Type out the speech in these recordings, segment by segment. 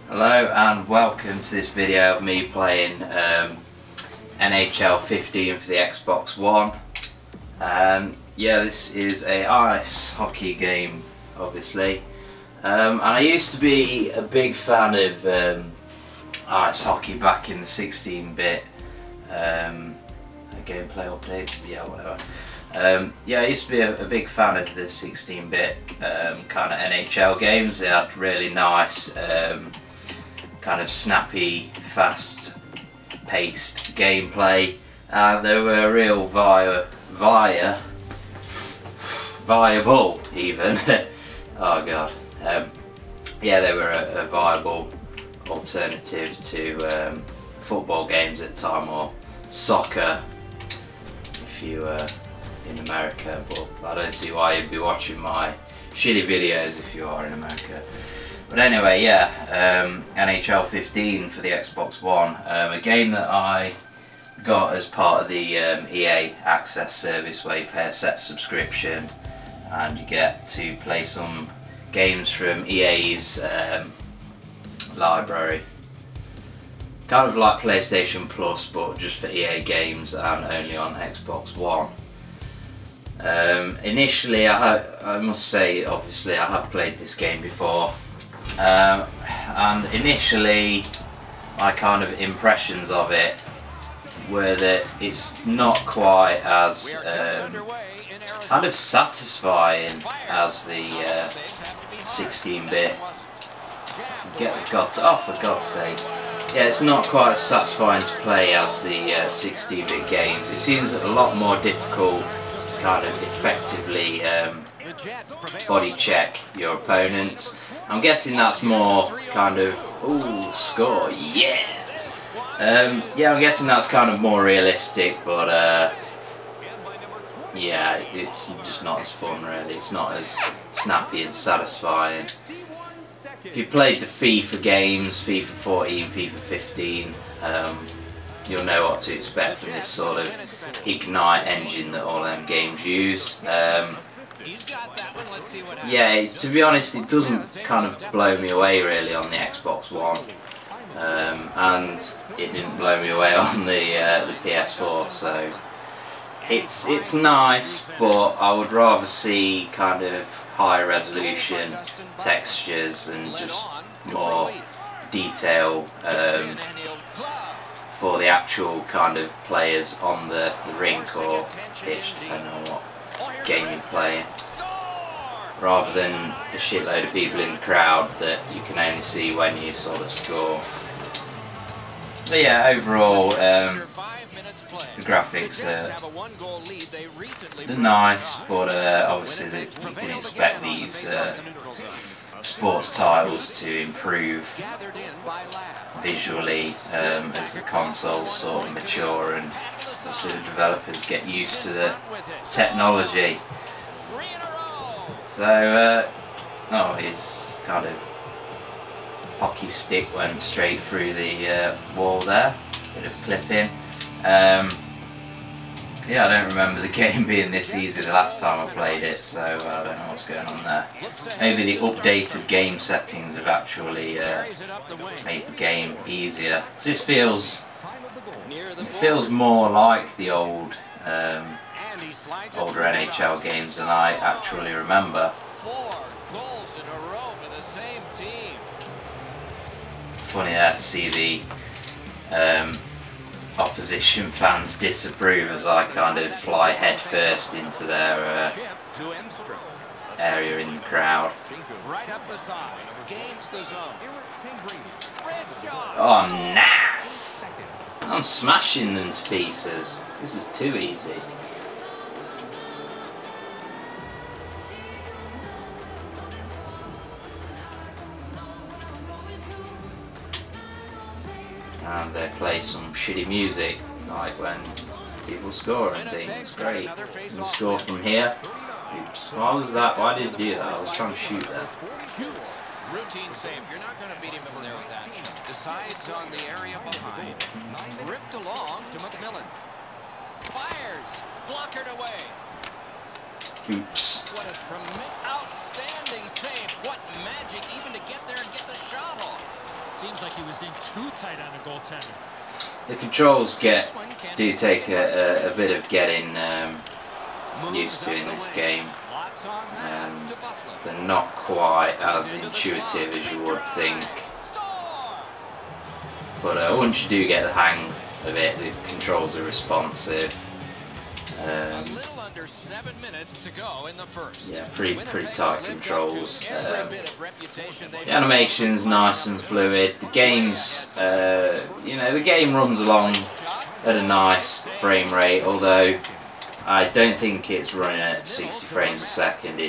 Hello and welcome to this video of me playing NHL 15 for the Xbox One. Yeah, this is a ice hockey game, obviously. And I used to be a big fan of ice hockey back in the 16-bit gameplay update, yeah, whatever. Yeah, I used to be a big fan of the 16-bit kind of NHL games. They had really nice, kind of snappy, fast-paced gameplay, and they were a real viable even. Oh god. Yeah, they were a viable alternative to football games at the time, or soccer if you were in America, but I don't see why you'd be watching my shitty videos if you are in America. But anyway, yeah, NHL 15 for the Xbox One, a game that I got as part of the EA Access service, where you pay a set subscription and you get to play some games from EA's library. Kind of like PlayStation Plus, but just for EA games and only on Xbox One. Initially, I must say, obviously, I have played this game before, and initially my kind of impressions of it were that it's not quite as kind of satisfying as the 16-bit. Oh, for God's sake. Yeah, it's not quite as satisfying to play as the 16-bit games. It seems a lot more difficult to kind of effectively body check your opponents. I'm guessing that's more kind of, ooh, score, yeah! Yeah, I'm guessing that's kind of more realistic, but yeah, it's just not as fun really. It's not as snappy and satisfying. If you played the FIFA games, FIFA 14, FIFA 15, you'll know what to expect from this sort of Ignite engine that all them games use. Yeah, to be honest, it doesn't kind of blow me away really on the Xbox One, and it didn't blow me away on the PS4. So it's nice, but I would rather see kind of high resolution textures and just more detail for the actual kind of players on the rink or pitch, depending on what game you're playing, rather than a shitload of people in the crowd that you can only see when you sort of score. But yeah, overall, the graphics they're nice, but obviously you can expect these sports titles to improve visually as the consoles sort of mature and also the developers get used to the technology. So, oh, his kind of hockey stick went straight through the wall there. Bit of clipping. Yeah, I don't remember the game being this easy the last time I played it, so I don't know what's going on there. Maybe the updated game settings have actually made the game easier. So this feels more like the old older NHL games than I actually remember. Funny there to see the opposition fans disapprove as I kind of fly head first into their area in the crowd. Oh, nice! I'm smashing them to pieces. This is too easy. And they play some shitty music, like when people score and things. It's great. And you score from here. Oops. Why was that? Why did it do that? I was trying to shoot there. Routine save. You're not going to beat him from there with that. Decides on the area behind. Ripped along to McMillan. Fires. Blockered away. Oops. What a tremendous, outstanding save. What magic even to get there and get the shot off. Seems like he was in too tight on the goaltender. The controls do take a bit of getting used to in this game. They're not quite as intuitive as you would think. But once you do get the hang of it, the controls are responsive. A little under 7 minutes to go in the first. Yeah, pretty tight controls. The animation's nice and fluid. The game's, you know, the game runs along at a nice frame rate. Although I don't think it's running at 60 frames a second.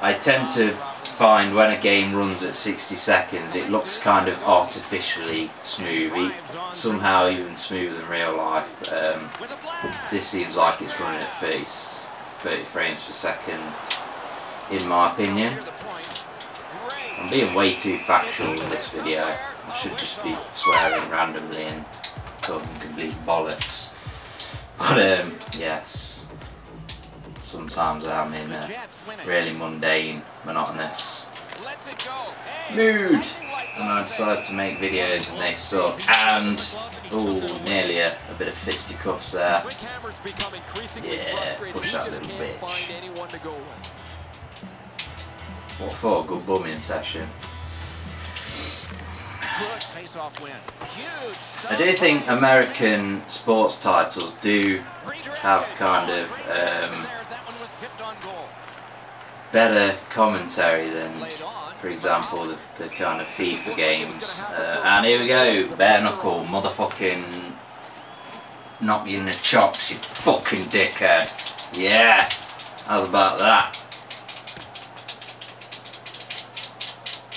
I tend to find when a game runs at 60 seconds, it looks kind of artificially smooth, somehow even smoother than real life. This seems like it's running at 30 frames per second, in my opinion. I'm being way too factual in this video. I should just be swearing randomly and talking complete bollocks. But yes. Sometimes I'm in a really mundane, monotonous mood, and I decide to make videos and they suck. And nearly a bit of fisticuffs there. Yeah, push that little bitch. What for? Good bumming session. I do think American sports titles do have kind of better commentary than, for example, the kind of FIFA games. And here we go, bare knuckle, motherfucking knock you in the chops, you fucking dickhead. Yeah, how's about that?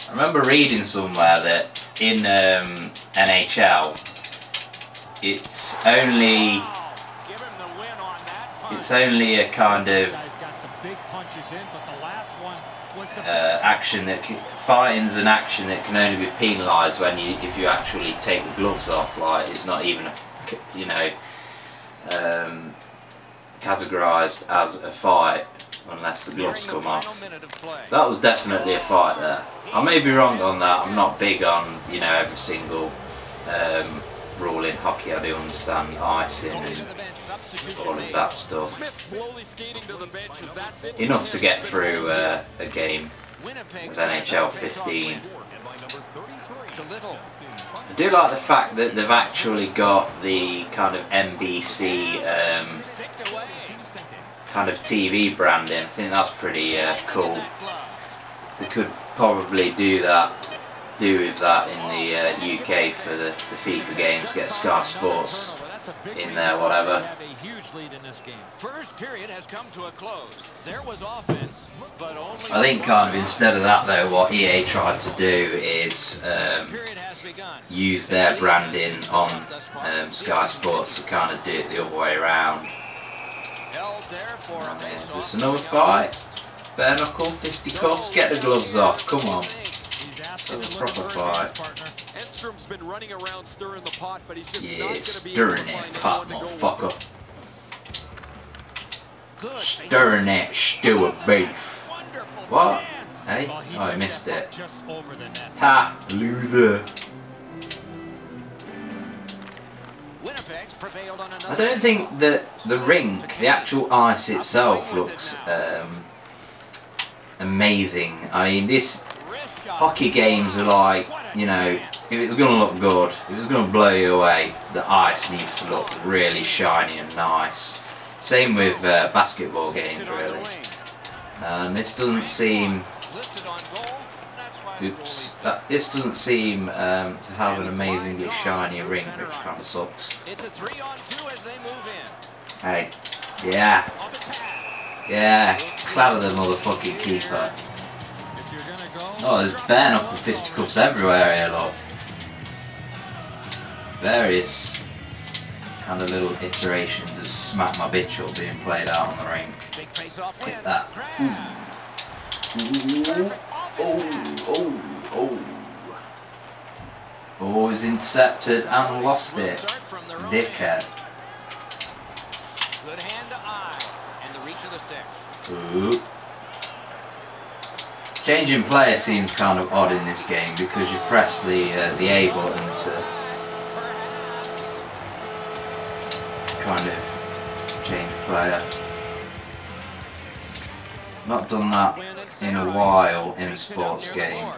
I remember reading somewhere that in NHL, it's only a kind of fighting's an action that can only be penalised if you actually take the gloves off. Like, it's not even categorised as a fight unless the gloves come off. So that was definitely a fight there. I may be wrong on that. I'm not big on every single rule in hockey. I do understand icing and all of that stuff. Enough to get through a game with NHL 15. I do like the fact that they've actually got the kind of NBC kind of TV branding. I think that's pretty cool. We could probably do with that in the UK for the FIFA games. Get Sky Sports in there, whatever. I think kind of instead of that though, what EA tried to do is use their branding on Sky Sports to kind of do it the other way around. Is this another fight? Bare knuckle, fisticuffs, get the gloves off, come on. That's a proper fight. Yeah, stirring that pot, motherfucker. Stirring that stew of beef. What? Hey? Oh, I missed it. Ha! Loser. I don't think that the rink, the actual ice itself, looks amazing. I mean, this hockey games are like, if it's going to look good, if it's going to blow you away, the ice needs to look really shiny and nice. Same with basketball games, really. And this doesn't seem... Oops. This doesn't seem to have an amazingly shiny rink, which kind of sucks. Hey. Yeah. Yeah. Clever the motherfucking keeper. Oh, there's bare knuckle fisticuffs everywhere here, look. Various kind of little iterations of smack my bitch up being played out on the rink. Hit that. Ooh. Oh, he's intercepted and lost it. Dickhead. Ooh. Changing player seems kind of odd in this game because you press the A button to kind of change player. Not done that in a while in a sports game.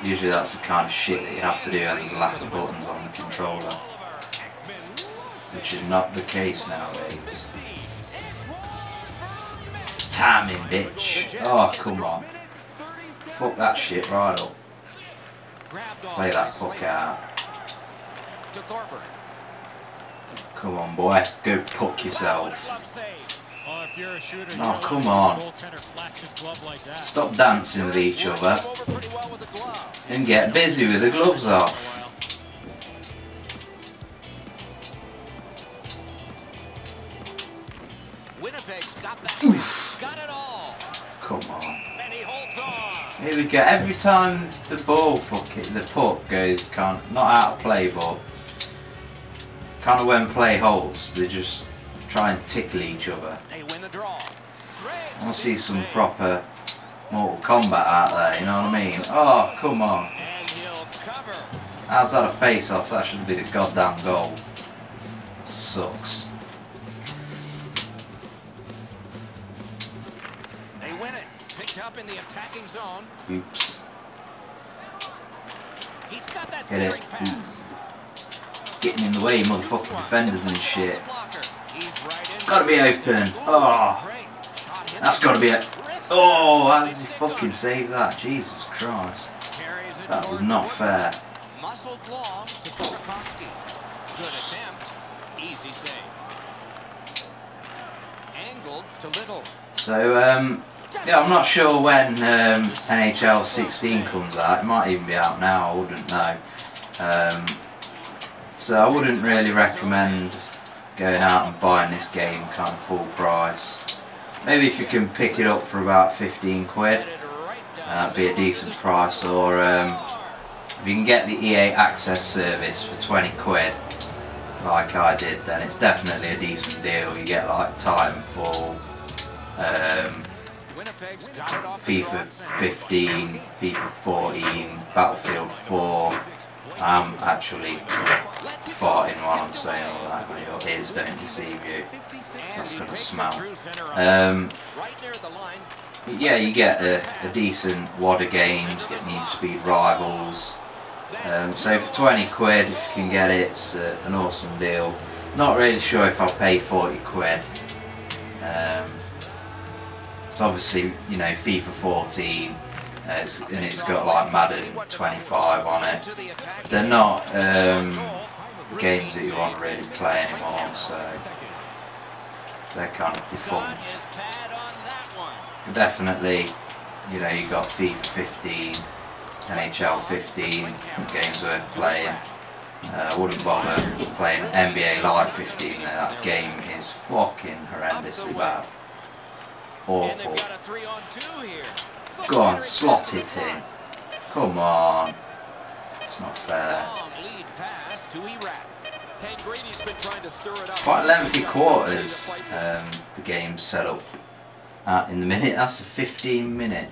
Usually that's the kind of shit that you have to do and there's a lack of buttons on the controller, which is not the case nowadays. Timing, bitch. Oh, come on. Fuck that shit right up. Play that fuck out. Come on, boy. Go puck yourself. Oh, come on. Stop dancing with each other and get busy with the gloves off. Come on. Here we go. Every time the puck goes not out of play, but kind of when play halts, they just try and tickle each other. I want to see some proper Mortal Kombat out there, you know what I mean? Oh, come on. How's that a face-off? That should be the goddamn goal. Sucks. They win it. Picked up in the attacking zone. Oops. He's got that Get it. pass. Getting in the way, motherfucking defenders and shit. Gotta be open. Oh, that's gotta be it. Oh, how does he fucking save that? Jesus Christ. That was not fair. Muscled long to Burakovsky. Good attempt. Easy save. Angled to Little. So, yeah, I'm not sure when NHL 16 comes out. It might even be out now, I wouldn't know. So I wouldn't really recommend going out and buying this game kind of full price. Maybe if you can pick it up for about 15 quid, that'd be a decent price. Or if you can get the EA Access service for 20 quid, like I did, then it's definitely a decent deal. You get like Titanfall, FIFA 15, FIFA 14, Battlefield 4. I'm actually farting while I'm saying all that, but your ears don't deceive you. That's going to smell. Yeah, you get a decent wad of games, get Need for Speed Rivals. So for 20 quid, if you can get it, it's an awesome deal. Not really sure if I'll pay 40 quid. It's obviously, you know, FIFA 14. And it's got like Madden 25 on it. They're not games that you want to really play anymore, so they're kind of defunct. But definitely, you know, you got FIFA 15, NHL 15, games worth playing. I wouldn't bother playing NBA Live 15. That game is fucking horrendously bad. Awful. Go on, slot it in. Come on. It's not fair. Quite lengthy quarters the game's set up at in the minute. That's a 15-minute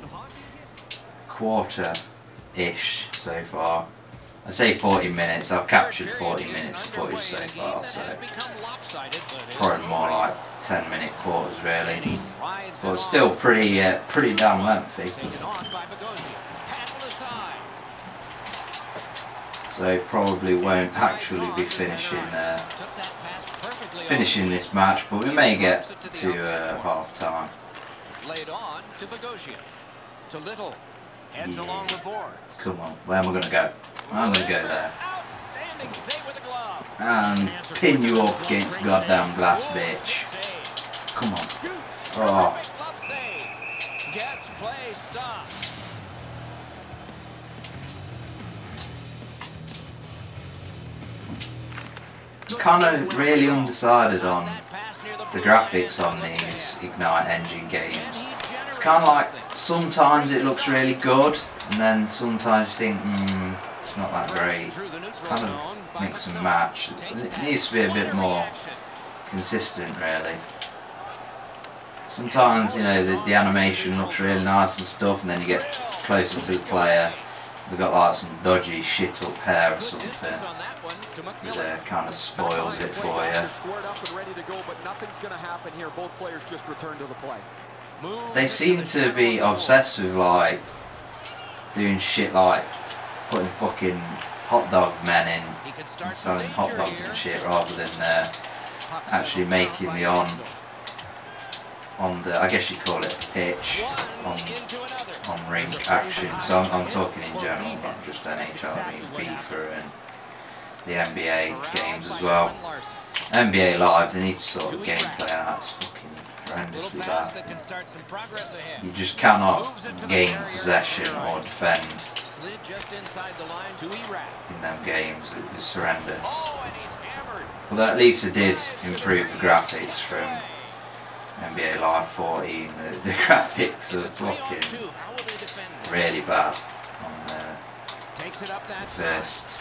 quarter-ish so far. I say 40 minutes, I've captured 40 minutes of footage so far, so probably more like 10-minute quarters really. But still pretty damn lengthy. So probably won't actually be finishing this match, but we may get to half time. Come on, where am I going to go? I'm going to go there. And pin you up against the goddamn glass, bitch. Come on. Oh. I'm kind of really undecided on the graphics on these Ignite Engine games. It's kind of like sometimes it looks really good, and then sometimes you think, it's not that great. Kind of mix and match. It needs to be a bit more consistent, really. sometimes, you know, the animation looks really nice and stuff, and then you get closer to the player, they've got like some dodgy shit up hair or something that kind of spoils it for you. They seem to be obsessed with like doing shit like putting fucking hot dog men in and selling hot dogs and shit, rather than actually making the on the, I guess you call it pitch, on rink action. So I'm talking in general, not just NHL, I mean FIFA and the NBA games as well. NBA Live, they need to sort of gameplay out, it's fucking horrendously bad. You just cannot gain possession or defend in them games, it's horrendous. Although at least it did improve the graphics from NBA Live 14. The graphics are fucking really bad on the first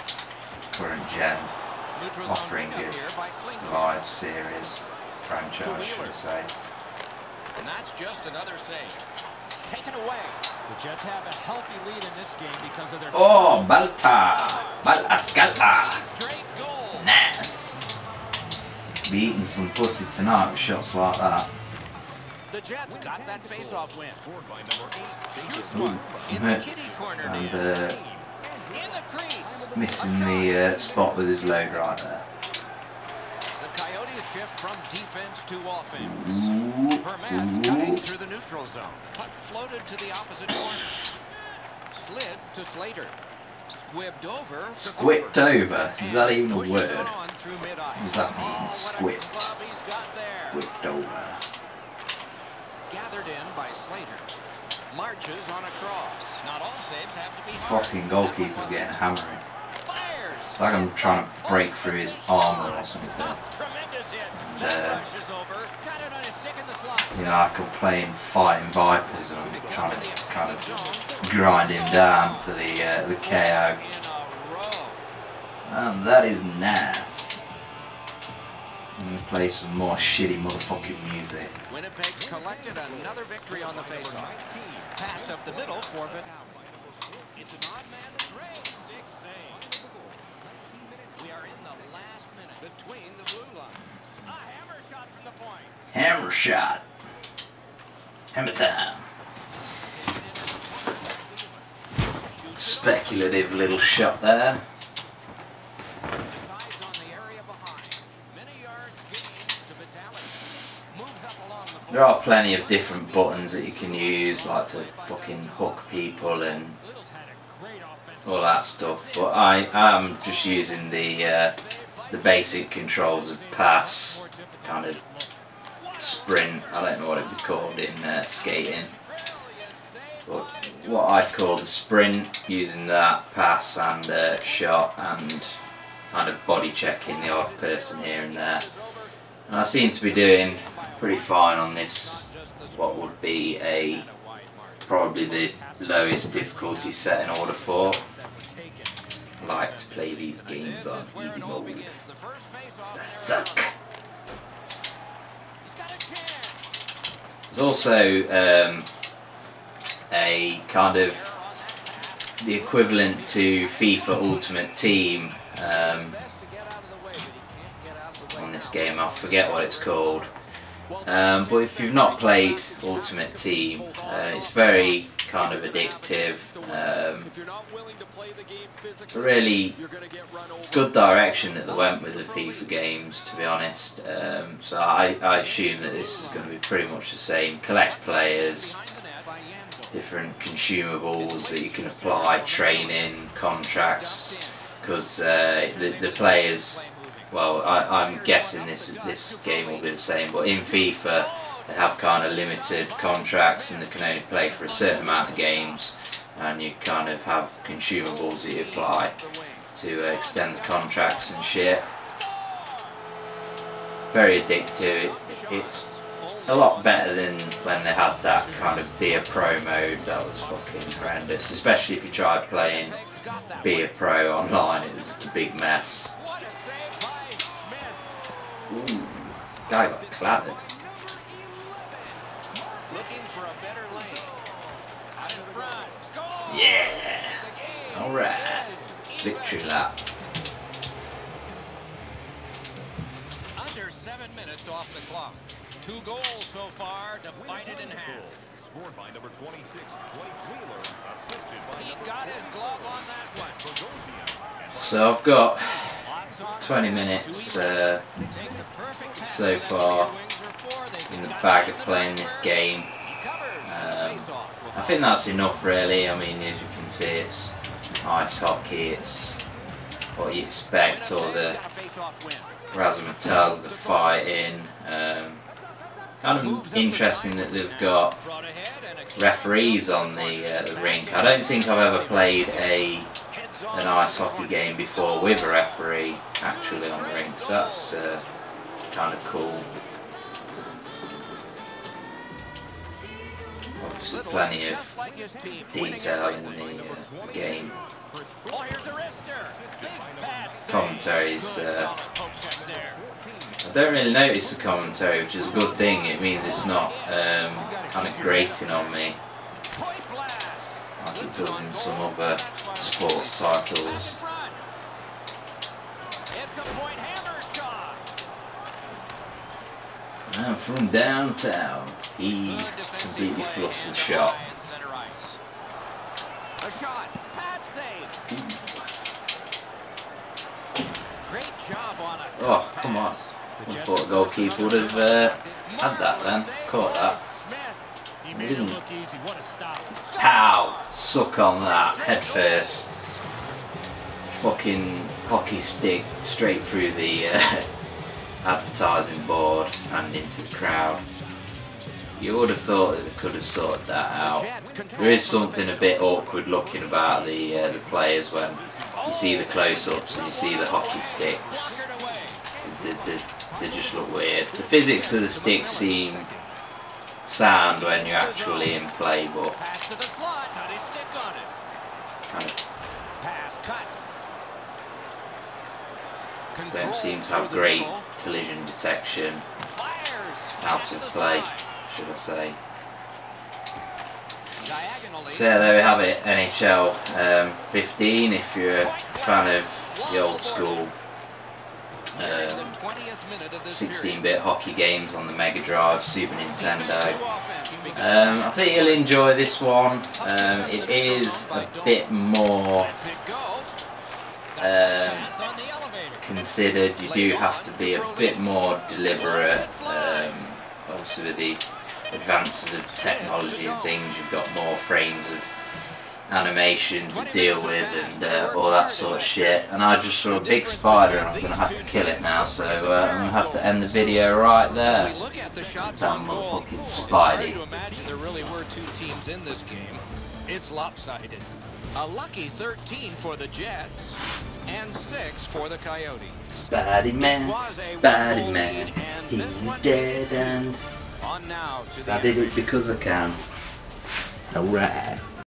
current gen offering of live series franchise, should I say. And that's just another save. Taken away. The Jets have a healthy lead in this game because of their... Oh, Balta! Balascalta! Nice! Be eating some pussy tonight with shots like that. The Jets got that face-off win. Shoots one. It's a kitty corner. And in the crease. missing the spot with his load right there. The Coyotes shift from defense to offense. Vermette's cutting through the neutral zone. Puck floated to the opposite corner. Slid to Slater. Squibbed over. Squipped over? Is that even a word? What does that mean? Squipped. Squipped over. Gathered in by Slater. Marches on a cross. Not all saves have to be hard. Fucking goalkeeper getting hammering. It's like I'm trying to break through his armour or something. And, you know, like I'm playing Fighting Vipers and I'm trying to kind of grind him down for the KO. And that is nice. I'm going to play some more shitty motherfucking music. Winnipeg's collected another victory on the faceoff. Passed up the middle for Vidal. It's an odd man great stick save. We are in the last minute between the blue lines. A hammer shot from the point. Hammer shot. Hammer time. Speculative little shot there. There are plenty of different buttons that you can use, like to fucking hook people and all that stuff, but I am just using the basic controls of pass, kind of sprint, I don't know what it'd be called in skating, but what I'd call the sprint, using that, pass and shot, and kind of body checking the odd person here and there. And I seem to be doing pretty fine on this, what would be probably the lowest difficulty set in order 4. I like to play these games on easy mode. They suck. There's also a kind of the equivalent to FIFA Ultimate Team on this game. I forget what it's called. But if you've not played Ultimate Team, it's very kind of addictive. Really good direction that they went with the FIFA games, to be honest. So I assume that this is going to be pretty much the same. Collect players, different consumables that you can apply, training, contracts, because the players... Well, I'm guessing this game will be the same, but in FIFA they have kind of limited contracts and they can only play for a certain amount of games, and you kind of have consumables that you apply to extend the contracts and shit. Very addictive. It's a lot better than when they had that kind of Be a Pro mode. That was fucking horrendous, especially if you tried playing Be a Pro online. It was just a big mess. Ooh, guy got clattered. Yeah! Alright. Victory lap. Under 7 minutes off the clock. 2 goals so far, divided in half. Scored by number 26, Blake Wheeler, assisted by He got his glove on that one. So I've got 20 minutes so far in the bag of playing this game. I think that's enough really. I mean, as you can see, it's ice hockey, it's what you expect, all the razzmatazz, the fighting. Kind of interesting that they've got referees on the rink. I don't think I've ever played an ice hockey game before with a referee actually on the rink, so that's kind of cool. Obviously plenty of detail in the game. Commentaries, I don't really notice the commentary, which is a good thing. It means it's not kind of grating on me like it does in some other sports titles. And from downtown, he completely fluffs the shot. A shot, pad save. Great job on it. Oh, come on. I thought the goalkeeper would have had that then. Caught that. He made it look easy. What a stop. Pow! Suck on that, head first. Fucking hockey stick straight through the advertising board and into the crowd. You would have thought that they could have sorted that out. There is something a bit awkward looking about the players when you see the close-ups and you see the hockey sticks. They just look weird. The physics of the sticks seem sound when you're actually in play, but kind of don't seem to have great collision detection out of play, should I say. So yeah, there we have it, NHL 15, if you're a fan of the old school 16-bit hockey games on the Mega Drive, Super Nintendo. I think you'll enjoy this one. It is a bit more considered. You do have to be a bit more deliberate. Obviously with the advances of technology and things, you've got more frames of animation to deal with and all that sort of shit. And I just saw a big spider and I'm going to have to kill it now, so I'm going to have to end the video right there. Damn motherfucking Spidey. There really were 2 teams in this game. It's lopsided. A lucky 13 for the Jets and 6 for the Coyotes. Spidey-Man, Spidey-Man, he's dead and I did it because I can. Alright.